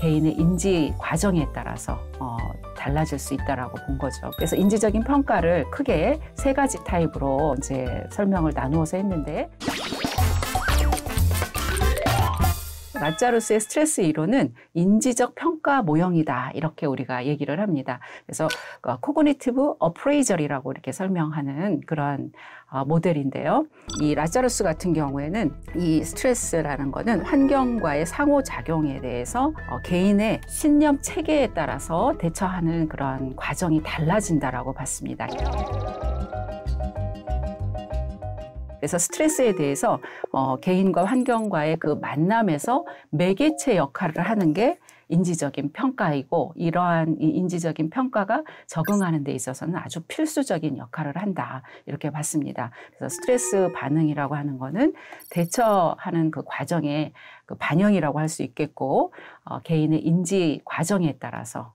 개인의 인지 과정에 따라서 달라질 수 있다라고 본 거죠. 그래서 인지적인 평가를 크게 세 가지 타입으로 이제 설명을 나누어서 했는데, 라자루스의 스트레스 이론은 인지적 평가 모형이다, 이렇게 우리가 얘기를 합니다. 그래서 코그니티브 어프레이저이라고 이렇게 설명하는 그런 모델인데요. 이 라자루스 같은 경우에는 이 스트레스라는 거는 환경과의 상호작용에 대해서 개인의 신념 체계에 따라서 대처하는 그런 과정이 달라진다라고 봤습니다. 그래서 스트레스에 대해서 개인과 환경과의 그 만남에서 매개체 역할을 하는 게 인지적인 평가이고, 이러한 이 인지적인 평가가 적응하는 데 있어서는 아주 필수적인 역할을 한다, 이렇게 봤습니다. 그래서 스트레스 반응이라고 하는 거는 대처하는 그 과정의 그 반영이라고 할 수 있겠고, 개인의 인지 과정에 따라서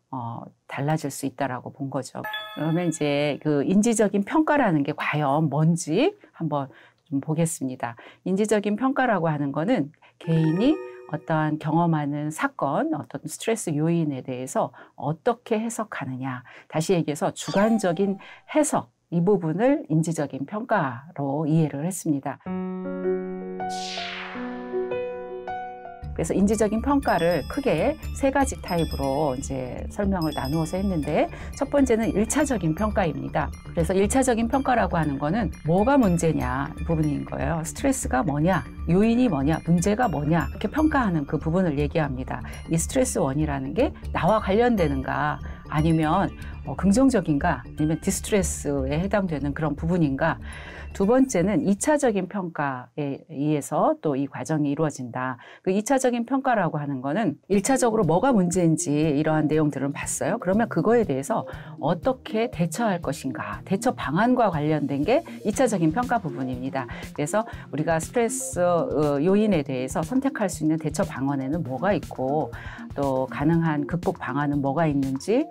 달라질 수 있다라고 본 거죠. 그러면 이제 그 인지적인 평가라는 게 과연 뭔지 한번 좀 보겠습니다. 인지적인 평가라고 하는 거는 개인이 어떠한 경험하는 사건, 어떤 스트레스 요인에 대해서 어떻게 해석하느냐. 다시 얘기해서 주관적인 해석, 이 부분을 인지적인 평가로 이해를 했습니다. 그래서 인지적인 평가를 크게 세 가지 타입으로 이제 설명을 나누어서 했는데, 첫 번째는 1차적인 평가입니다. 그래서 1차적인 평가라고 하는 거는 뭐가 문제냐 부분인 거예요. 스트레스가 뭐냐, 요인이 뭐냐, 문제가 뭐냐, 이렇게 평가하는 그 부분을 얘기합니다. 이 스트레스 원이라는 게 나와 관련되는가, 아니면 긍정적인가, 아니면 디스트레스에 해당되는 그런 부분인가. 두 번째는 2차적인 평가에 의해서 또 이 과정이 이루어진다. 그 2차적인 평가라고 하는 거는 1차적으로 뭐가 문제인지 이러한 내용들을 봤어요. 그러면 그거에 대해서 어떻게 대처할 것인가, 대처 방안과 관련된 게 2차적인 평가 부분입니다. 그래서 우리가 스트레스 요인에 대해서 선택할 수 있는 대처 방안에는 뭐가 있고, 또 가능한 극복 방안은 뭐가 있는지,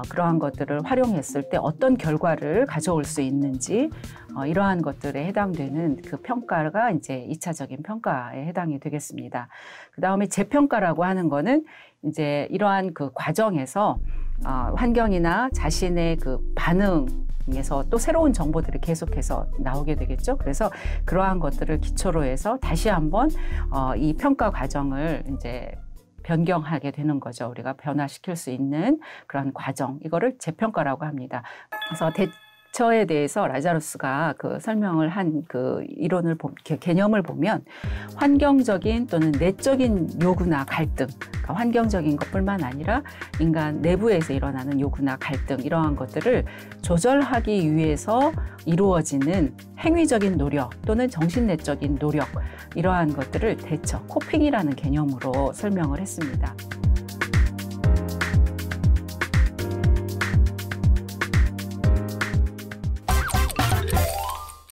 그러한 것들을 활용했을 때 어떤 결과를 가져올 수 있는지, 이러한 것들에 해당되는 그 평가가 이제 2차적인 평가에 해당이 되겠습니다. 그 다음에 재평가라고 하는 거는 이제 이러한 그 과정에서 환경이나 자신의 그 반응에서 또 새로운 정보들이 계속해서 나오게 되겠죠. 그래서 그러한 것들을 기초로 해서 다시 한번 이 평가 과정을 이제 변경하게 되는 거죠. 우리가 변화시킬 수 있는 그런 과정, 이거를 재평가라고 합니다. 그래서 대처에 대해서 라자루스가 그 설명을 한 그 이론을 개념을 보면, 환경적인 또는 내적인 요구나 갈등, 그러니까 환경적인 것뿐만 아니라 인간 내부에서 일어나는 요구나 갈등, 이러한 것들을 조절하기 위해서 이루어지는 행위적인 노력 또는 정신내적인 노력, 이러한 것들을 대처, 코핑이라는 개념으로 설명을 했습니다.